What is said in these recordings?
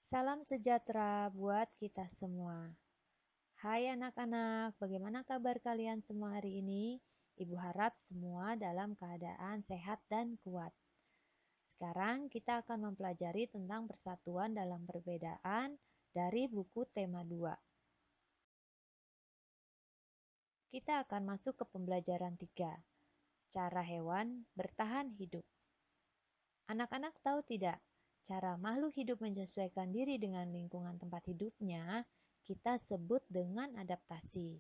Salam sejahtera buat kita semua. Hai anak-anak, bagaimana kabar kalian semua hari ini? Ibu harap semua dalam keadaan sehat dan kuat. Sekarang kita akan mempelajari tentang persatuan dalam perbedaan dari buku tema 2. Kita akan masuk ke pembelajaran 3. Cara hewan bertahan hidup. Anak-anak tahu tidak, cara makhluk hidup menyesuaikan diri dengan lingkungan tempat hidupnya, kita sebut dengan adaptasi.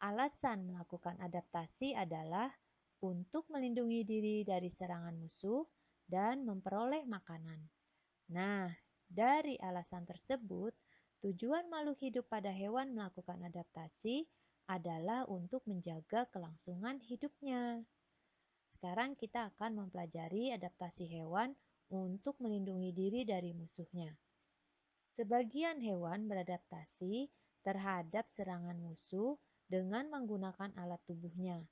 Alasan melakukan adaptasi adalah untuk melindungi diri dari serangan musuh dan memperoleh makanan. Nah, dari alasan tersebut, tujuan makhluk hidup pada hewan melakukan adaptasi adalah untuk menjaga kelangsungan hidupnya. Sekarang kita akan mempelajari adaptasi hewan untuk melindungi diri dari musuhnya. Sebagian hewan beradaptasi terhadap serangan musuh dengan menggunakan alat tubuhnya.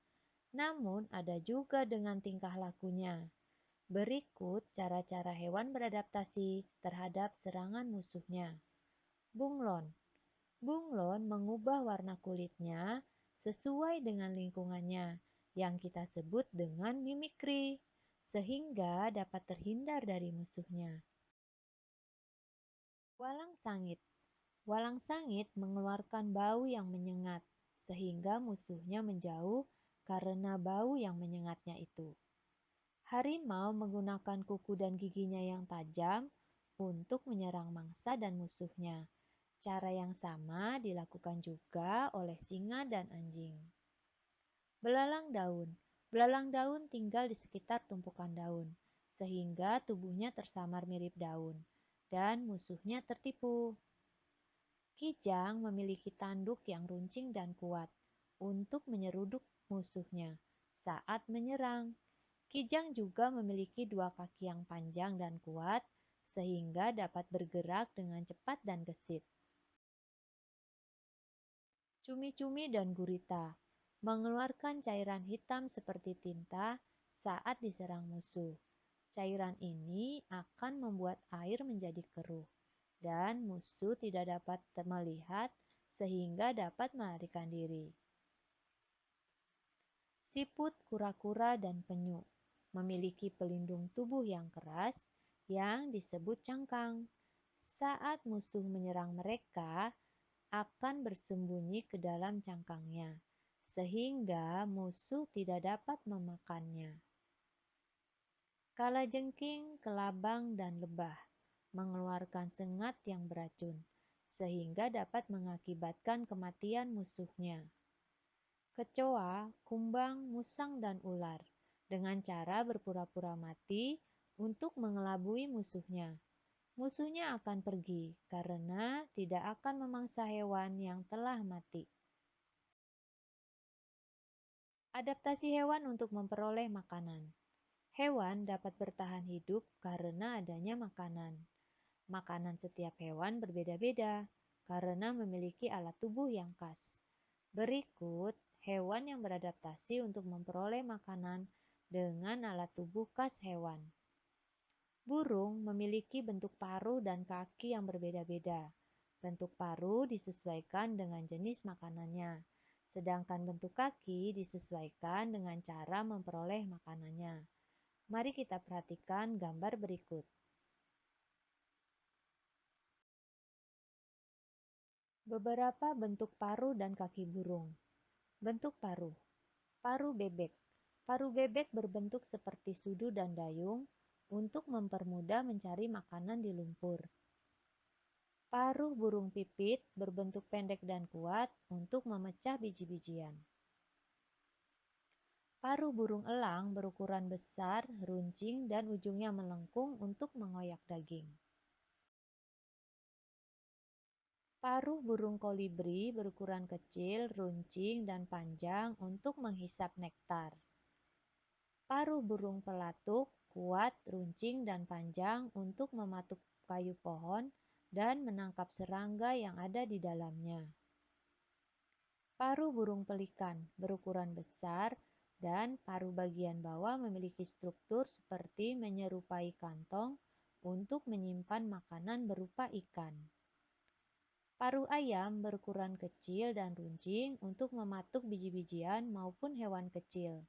Namun ada juga dengan tingkah lakunya. Berikut cara-cara hewan beradaptasi terhadap serangan musuhnya. Bunglon. Bunglon mengubah warna kulitnya sesuai dengan lingkungannya yang kita sebut dengan mimikri, sehingga dapat terhindar dari musuhnya. Walang sangit. Walang sangit mengeluarkan bau yang menyengat, sehingga musuhnya menjauh karena bau yang menyengatnya itu. Harimau menggunakan kuku dan giginya yang tajam untuk menyerang mangsa dan musuhnya. Cara yang sama dilakukan juga oleh singa dan anjing. Belalang daun. Belalang daun tinggal di sekitar tumpukan daun, sehingga tubuhnya tersamar mirip daun, dan musuhnya tertipu. Kijang memiliki tanduk yang runcing dan kuat untuk menyeruduk musuhnya saat menyerang. Kijang juga memiliki dua kaki yang panjang dan kuat, sehingga dapat bergerak dengan cepat dan gesit. Cumi-cumi dan gurita mengeluarkan cairan hitam seperti tinta saat diserang musuh. Cairan ini akan membuat air menjadi keruh, dan musuh tidak dapat melihat sehingga dapat melarikan diri. Siput, kura-kura, dan penyu memiliki pelindung tubuh yang keras yang disebut cangkang. Saat musuh menyerang mereka, akan bersembunyi ke dalam cangkangnya, sehingga musuh tidak dapat memakannya. Kalajengking, kelabang, dan lebah mengeluarkan sengat yang beracun, sehingga dapat mengakibatkan kematian musuhnya. Kecoa, kumbang, musang, dan ular dengan cara berpura-pura mati untuk mengelabui musuhnya. Musuhnya akan pergi karena tidak akan memangsa hewan yang telah mati. Adaptasi hewan untuk memperoleh makanan. Hewan dapat bertahan hidup karena adanya makanan. Makanan setiap hewan berbeda-beda karena memiliki alat tubuh yang khas. Berikut hewan yang beradaptasi untuk memperoleh makanan dengan alat tubuh khas hewan. Burung memiliki bentuk paruh dan kaki yang berbeda-beda. Bentuk paruh disesuaikan dengan jenis makanannya, sedangkan bentuk kaki disesuaikan dengan cara memperoleh makanannya. Mari kita perhatikan gambar berikut. Beberapa bentuk paruh dan kaki burung. Bentuk paruh. Paruh bebek. Paruh bebek berbentuk seperti sudu dan dayung untuk mempermudah mencari makanan di lumpur. Paruh burung pipit berbentuk pendek dan kuat untuk memecah biji-bijian. Paruh burung elang berukuran besar, runcing, dan ujungnya melengkung untuk mengoyak daging. Paruh burung kolibri berukuran kecil, runcing, dan panjang untuk menghisap nektar. Paruh burung pelatuk kuat, runcing, dan panjang untuk mematuk kayu pohon dan menangkap serangga yang ada di dalamnya. Paruh burung pelikan berukuran besar dan paruh bagian bawah memiliki struktur seperti menyerupai kantong untuk menyimpan makanan berupa ikan. Paruh ayam berukuran kecil dan runcing untuk mematuk biji-bijian maupun hewan kecil.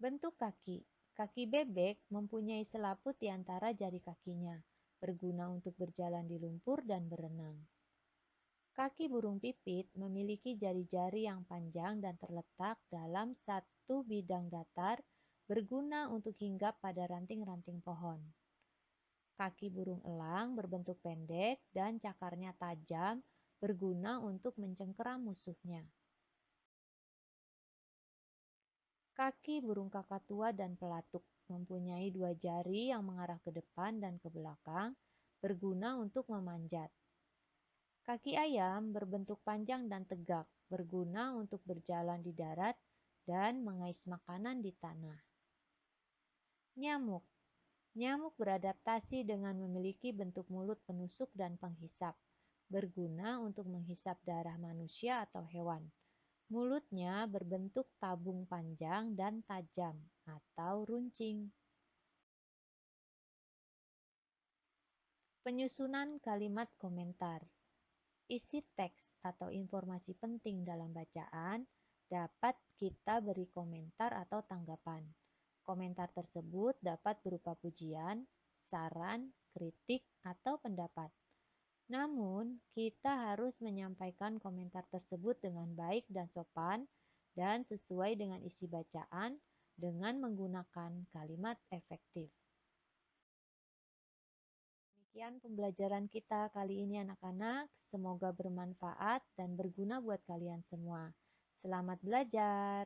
Bentuk kaki. Kaki bebek mempunyai selaput di antara jari kakinya, berguna untuk berjalan di lumpur dan berenang. Kaki burung pipit memiliki jari-jari yang panjang dan terletak dalam satu bidang datar, berguna untuk hinggap pada ranting-ranting pohon. Kaki burung elang berbentuk pendek dan cakarnya tajam, berguna untuk mencengkeram musuhnya. Kaki burung kakatua dan pelatuk mempunyai dua jari yang mengarah ke depan dan ke belakang, berguna untuk memanjat. Kaki ayam berbentuk panjang dan tegak, berguna untuk berjalan di darat dan mengais makanan di tanah. Nyamuk. Nyamuk beradaptasi dengan memiliki bentuk mulut penusuk dan penghisap, berguna untuk menghisap darah manusia atau hewan. Mulutnya berbentuk tabung panjang dan tajam atau runcing. Penyusunan kalimat komentar. Isi teks atau informasi penting dalam bacaan dapat kita beri komentar atau tanggapan. Komentar tersebut dapat berupa pujian, saran, kritik, atau pendapat. Namun, kita harus menyampaikan komentar tersebut dengan baik dan sopan dan sesuai dengan isi bacaan dengan menggunakan kalimat efektif. Demikian pembelajaran kita kali ini anak-anak. Semoga bermanfaat dan berguna buat kalian semua. Selamat belajar.